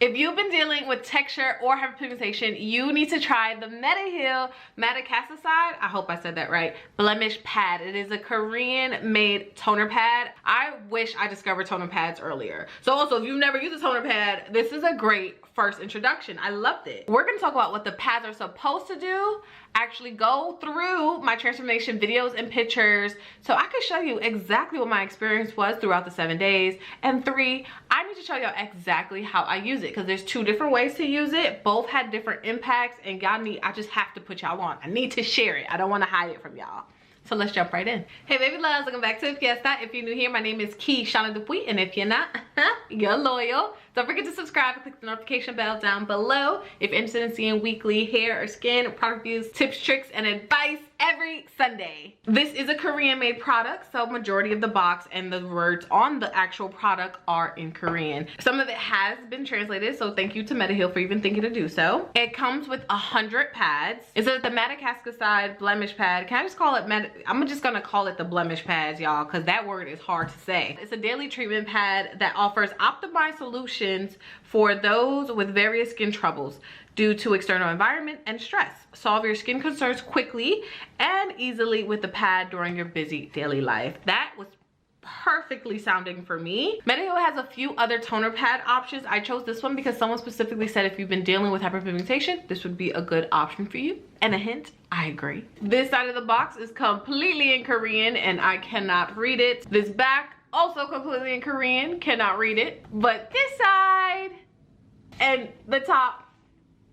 If you've been dealing with texture or hyperpigmentation, you need to try the Mediheal Madecassoside, I hope I said that right, Blemish Pad. It is a Korean made toner pad. I wish I discovered toner pads earlier. So also, if you've never used a toner pad, this is a great first introduction. I loved it. We're gonna talk about what the pads are supposed to do, actually go through my transformation videos and pictures so I could show you exactly what my experience was throughout the 7 days. And 3, I need to show y'all exactly how I use it, because there's 2 different ways to use it. Both had different impacts, and I just have to put y'all on. I need to share it. I don't want to hide it from y'all. So let's jump right in. Hey baby loves, welcome back to the Fiesta. If you're new here, my name is Keishana Dupuy, and if you're not, you're loyal. Don't forget to subscribe and click the notification bell down below if you're interested in seeing weekly hair or skin product reviews, tips, tricks, and advice every Sunday. This is a Korean made product, so majority of the box and the words on the actual product are in Korean. Some of it has been translated, so thank you to Mediheal for even thinking to do so. It comes with 100 pads. It says the Madecassoside Blemish Pad. Can I just call it I'm just gonna call it the Blemish Pads, y'all, because that word is hard to say. It's a daily treatment pad that offers optimized solutions for those with various skin troubles due to external environment and stress. Solve your skin concerns quickly and easily with the pad during your busy daily life. That was perfectly sounding for me. Mediheal has a few other toner pad options. I chose this one because someone specifically said if you've been dealing with hyperpigmentation, this would be a good option for you. And a hint, I agree. This side of the box is completely in Korean and I cannot read it. This back, also completely in Korean, cannot read it. But this side and the top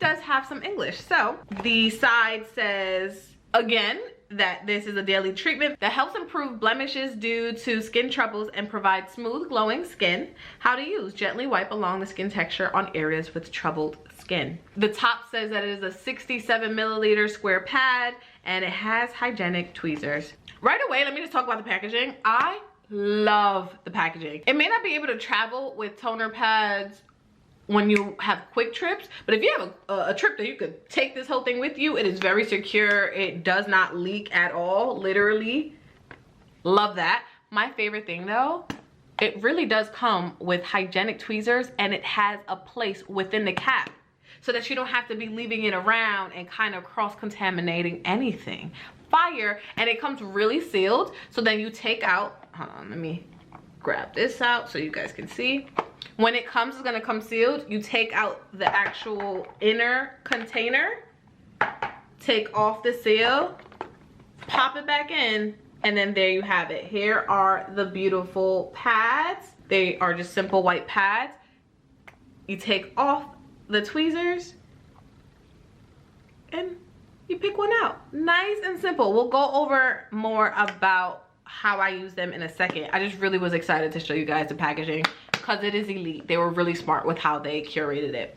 does have some English. So the side says, again, that this is a daily treatment that helps improve blemishes due to skin troubles and provide smooth glowing skin. How to use: gently wipe along the skin texture on areas with troubled skin. The top says that it is a 67 milliliter square pad and it has hygienic tweezers. Right away, let me just talk about the packaging. I love the packaging. It may not be able to travel with toner pads when you have quick trips, but if you have a trip that you could take this whole thing with you, it is very secure. It does not leak at all, literally. Love that. My favorite thing though, it really does come with hygienic tweezers and it has a place within the cap so that you don't have to be leaving it around and kind of cross-contaminating anything. Fire. And it comes really sealed, so then you take out, hold on, let me grab this out so you guys can see. When it comes, it's gonna come sealed. You take out the actual inner container, take off the seal, pop it back in, and then there you have it. Here are the beautiful pads. They are just simple white pads. You take off the tweezers and you pick one out. Nice and simple. We'll go over more about how I use them in a second. I just really was excited to show you guys the packaging because it is elite. They were really smart with how they curated it.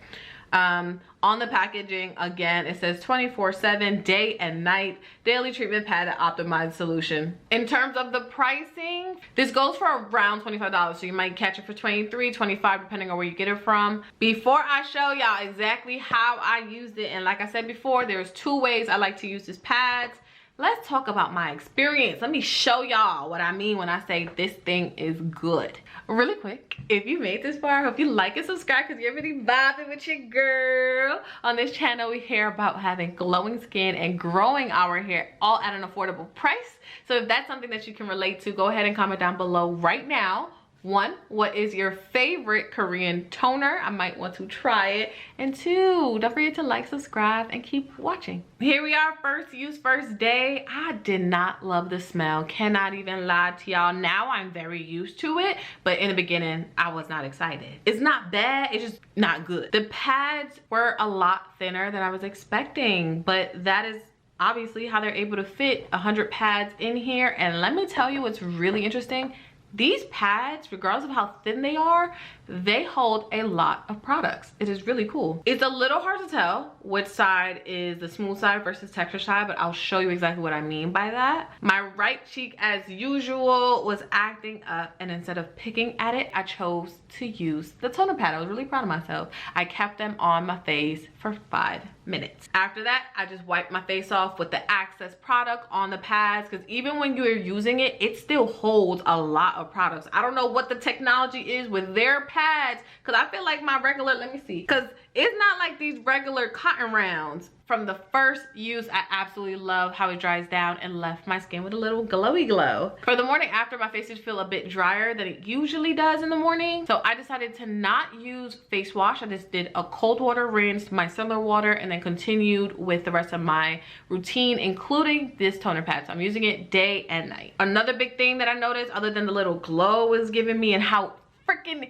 On the packaging, again, it says 24/7 day and night daily treatment pad at optimized solution. In terms of the pricing, this goes for around $25, so you might catch it for $23, $25 depending on where you get it from. Before I show y'all exactly how I used it, and like I said before, there's 2 ways I like to use this pads. Let's talk about my experience. Let me show y'all what I mean when I say this thing is good. Really quick, if you made this far, I hope you like and subscribe because you're really vibing with your girl. On this channel, we hear about having glowing skin and growing our hair all at an affordable price. So if that's something that you can relate to, go ahead and comment down below right now. 1, what is your favorite Korean toner? I might want to try it. And 2, don't forget to like, subscribe, and keep watching. Here we are, first use, first day. I did not love the smell. Cannot even lie to y'all. Now I'm very used to it, but in the beginning, I was not excited. It's not bad, it's just not good. The pads were a lot thinner than I was expecting, but that is obviously how they're able to fit 100 pads in here. And let me tell you what's really interesting. These pads, regardless of how thin they are, they hold a lot of products. It is really cool. It's a little hard to tell which side is the smooth side versus texture side, but I'll show you exactly what I mean by that. My right cheek, as usual, was acting up, and instead of picking at it, I chose to use the toner pad. I was really proud of myself. I kept them on my face for 5 minutes. After that, I just wiped my face off with the Access product on the pads, because even when you're using it, it still holds a lot of products. I don't know what the technology is with their pads, because I feel like my regular, let me see, because it's not like these regular cotton rounds. From the first use, I absolutely love how it dries down and left my skin with a little glowy glow. For the morning after, my face did feel a bit drier than it usually does in the morning. So I decided to not use face wash. I just did a cold water rinse, micellar water, and then continued with the rest of my routine, including this toner pad. So I'm using it day and night. Another big thing that I noticed, other than the little glow it's giving me and how freaking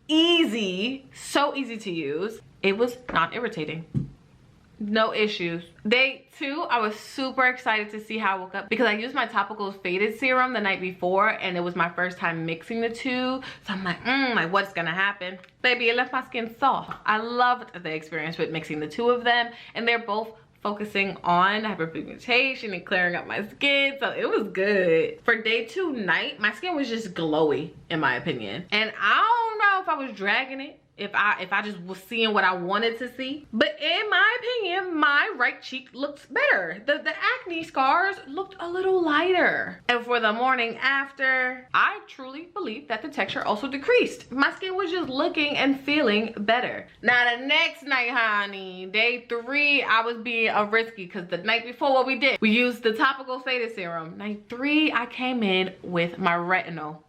easy, so easy to use, it was not irritating. No issues. Day 2, I was super excited to see how I woke up because I used my topical faded serum the night before and it was my first time mixing the two. So I'm like what's gonna happen? Baby, it left my skin soft. I loved the experience with mixing the two of them, and they're both focusing on hyperpigmentation and clearing up my skin, so it was good. For day 2 night, my skin was just glowy in my opinion, and I don't know if I was dragging it, if I just was seeing what I wanted to see, but in my opinion, my right cheek looks better. The acne scars looked a little lighter. And for the morning after, I truly believe that the texture also decreased. My skin was just looking and feeling better. Now the next night, honey, day 3, I was being a risky because the night before, what we did, we used the topical faded serum. Night 3, I came in with my retinol.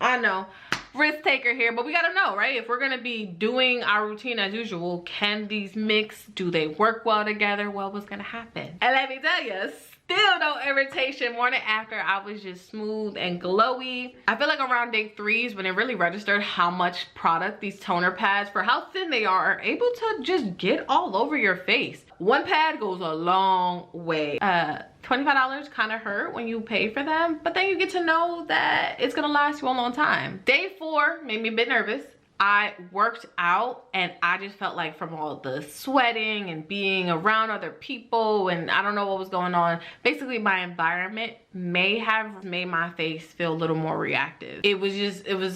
I know, risk taker here, but we gotta know, right? If we're gonna be doing our routine as usual, can these mix? Do they work well together? What was gonna happen? And let me tell you, still no irritation. Morning after, I was just smooth and glowy. I feel like around day 3 is when it really registered how much product these toner pads, for how thin they are able to just get all over your face. One pad goes a long way. $25 kind of hurt when you pay for them, but then you get to know that it's gonna last you a long time. Day 4 made me a bit nervous. I worked out and I just felt like from all the sweating and being around other people and I don't know what was going on, basically my environment may have made my face feel a little more reactive. It was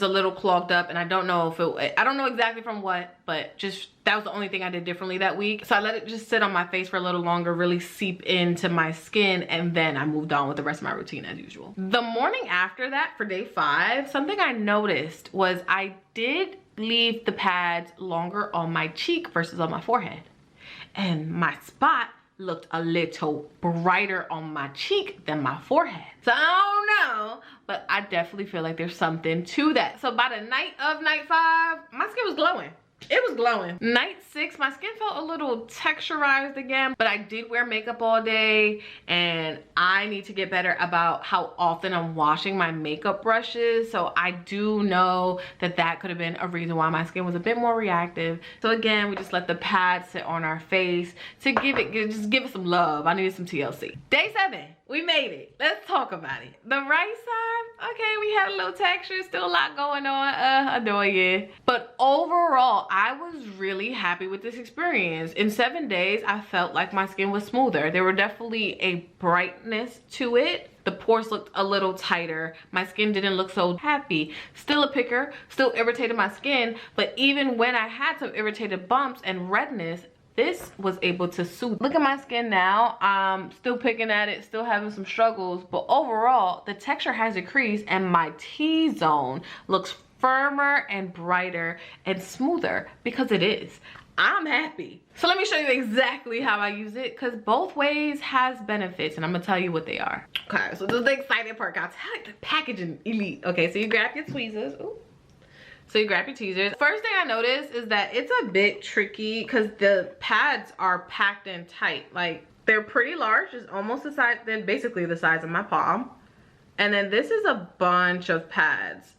a little clogged up, and I don't know if I don't know exactly from what, but just that was the only thing I did differently that week. So I let it just sit on my face for a little longer, really seep into my skin, and then I moved on with the rest of my routine as usual. The morning after that, for day 5, something I noticed was I did leave the pads longer on my cheek versus on my forehead, and my spot looked a little brighter on my cheek than my forehead. So I don't know, but I definitely feel like there's something to that. So by the night of night 5, my skin was glowing. It was glowing. Night 6, my skin felt a little texturized again, but I did wear makeup all day, and I need to get better about how often I'm washing my makeup brushes. So I do know that that could have been a reason why my skin was a bit more reactive. So again, we just let the pad sit on our face to give it some love. I needed some TLC. Day 7, we made it. Let's talk about it. The right side, okay, we had a little texture, still a lot going on, annoying. But overall, I was really happy with this experience. In 7 days, I felt like my skin was smoother. There were definitely a brightness to it. The pores looked a little tighter. My skin didn't look so happy. Still a picker, still irritated my skin, but even when I had some irritated bumps and redness, this was able to soothe. Look at my skin now. I'm still picking at it, still having some struggles, but overall, the texture has decreased and my T-zone looks firmer and brighter and smoother because it is. I'm happy. So let me show you exactly how I use it, because both ways has benefits, and I'm gonna tell you what they are. Okay, so this is the exciting part. I'll tell you the packaging elite. Okay, so you grab your tweezers. Ooh. So you grab your tweezers. First thing I noticed is that it's a bit tricky because the pads are packed in tight. Like, they're pretty large. It's almost the size, they're basically the size of my palm. And then this is a bunch of pads.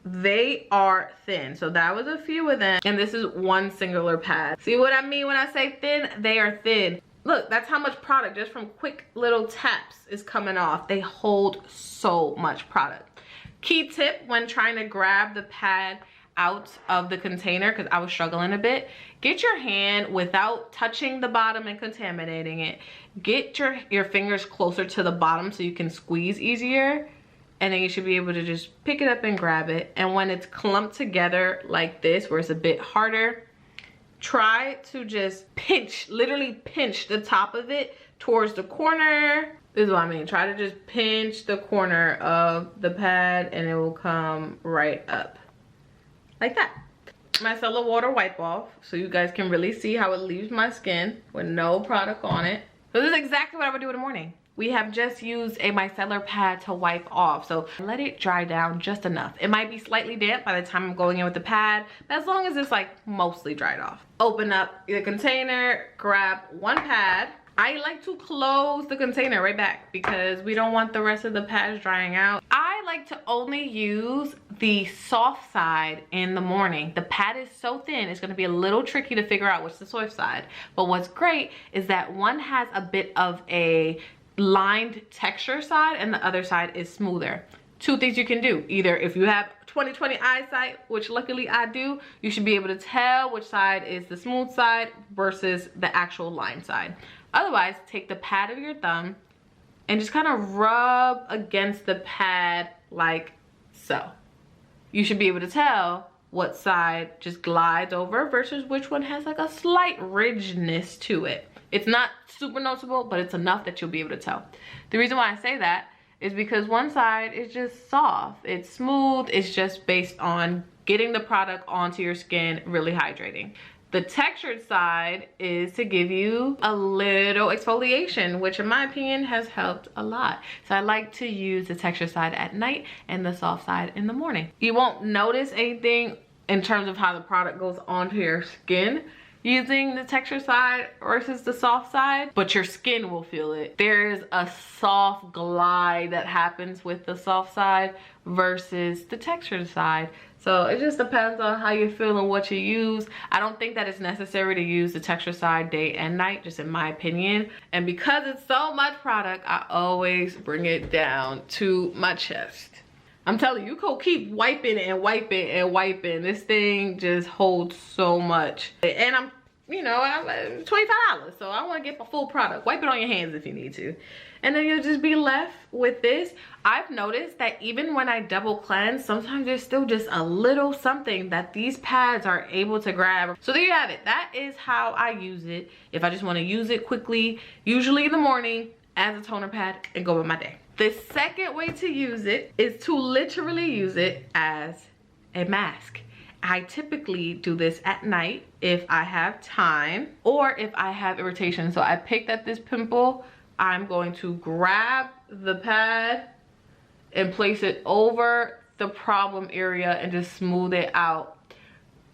They are thin. So that was a few of them. And this is one singular pad. See what I mean when I say thin? They are thin. Look, that's how much product just from quick little taps is coming off. They hold so much product. Key tip when trying to grab the pad out of the container, because I was struggling a bit, get your hand without touching the bottom and contaminating it. Get your fingers closer to the bottom so you can squeeze easier, and then you should be able to just pick it up and grab it. And when it's clumped together like this, where it's a bit harder, try to just pinch, literally pinch the top of it towards the corner. This is what I mean. Try to just pinch the corner of the pad and it will come right up. Like that. micellar water wipe off so you guys can really see how it leaves my skin with no product on it. So this is exactly what I would do in the morning. We have just used a micellar pad to wipe off, so let it dry down just enough. It might be slightly damp by the time I'm going in with the pad, but as long as it's like mostly dried off. Open up the container, grab one pad. I like to close the container right back because we don't want the rest of the pads drying out. I like to only use the soft side in the morning. The pad is so thin, it's gonna be a little tricky to figure out what's the soft side. But what's great is that one has a bit of a lined texture side and the other side is smoother. Two things you can do. Either if you have 20/20 eyesight, which luckily I do, you should be able to tell which side is the smooth side versus the actual line side. Otherwise, take the pad of your thumb and just kind of rub against the pad like so. You should be able to tell what side just glides over versus which one has like a slight ridginess to it. It's not super noticeable, but it's enough that you'll be able to tell. The reason why I say that is because one side is just soft. It's smooth. It's just based on getting the product onto your skin, really hydrating. The textured side is to give you a little exfoliation, which in my opinion has helped a lot. So I like to use the textured side at night and the soft side in the morning. You won't notice anything in terms of how the product goes onto your skin using the texture side versus the soft side, but your skin will feel it. There's a soft glide that happens with the soft side versus the textured side. So it just depends on how you feel and what you use. I don't think that it's necessary to use the texture side day and night, just in my opinion. And because it's so much product, I always bring it down to my chest. I'm telling you, you could keep wiping and wiping and wiping. This thing just holds so much. And I'm $25, so I want to get my full product. Wipe it on your hands if you need to. And then you'll just be left with this. I've noticed that even when I double cleanse, sometimes there's still just a little something that these pads are able to grab. So there you have it. That is how I use it. If I just want to use it quickly, usually in the morning as a toner pad and go with my day. The second way to use it is to literally use it as a mask. I typically do this at night if I have time or if I have irritation. So I picked at this pimple, I'm going to grab the pad and place it over the problem area and just smooth it out.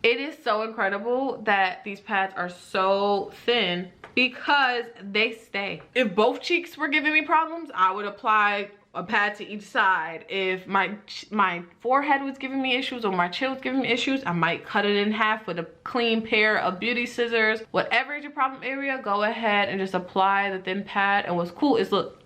It is so incredible that these pads are so thin because they stay. If both cheeks were giving me problems, I would apply a pad to each side. If my forehead was giving me issues or my chin was giving me issues, I might cut it in half with a clean pair of beauty scissors. Whatever is your problem area, go ahead and just apply the thin pad. And what's cool is, look,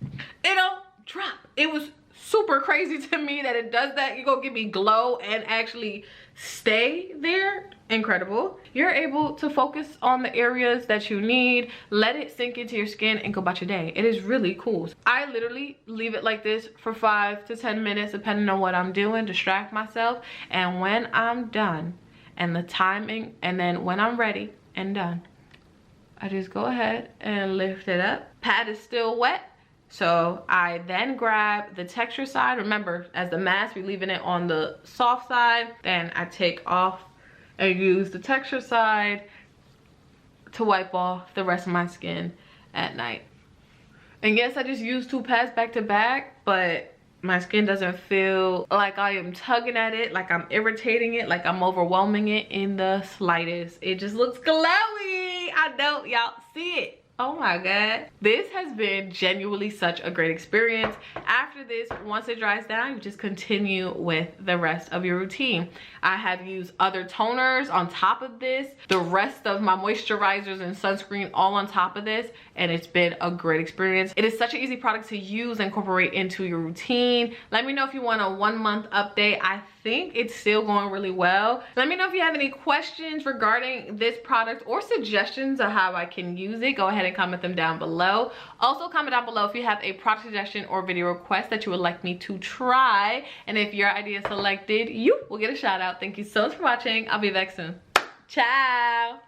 it don't drop. It was super crazy to me that it does that. You're gonna give me glow and actually stay there. Incredible. You're able to focus on the areas that you need, let it sink into your skin, and go about your day. It is really cool. I literally leave it like this for 5 to 10 minutes depending on what I'm doing, distract myself, and when I'm done and the timing, and then when I'm ready and done, I just go ahead and lift it up. Pad is still wet. So I then grab the texture side. Remember, as the mask, we're leaving it on the soft side. Then I take off and use the texture side to wipe off the rest of my skin at night. And yes, I just use 2 pads back to back, but my skin doesn't feel like I am tugging at it, like I'm irritating it, like I'm overwhelming it in the slightest. It just looks glowy. I know y'all see it. Oh my god, this has been genuinely such a great experience. After this, once it dries down, you just continue with the rest of your routine. I have used other toners on top of this, the rest of my moisturizers and sunscreen all on top of this, and it's been a great experience. It is such an easy product to use and incorporate into your routine. Let me know if you want a 1-month update. I think it's still going really well. Let me know if you have any questions regarding this product or suggestions of how I can use it. Go ahead and comment them down below. Also comment down below if you have a product suggestion or video request that you would like me to try, and if your idea is selected, you will get a shout out. Thank you so much for watching. I'll be back soon. Ciao.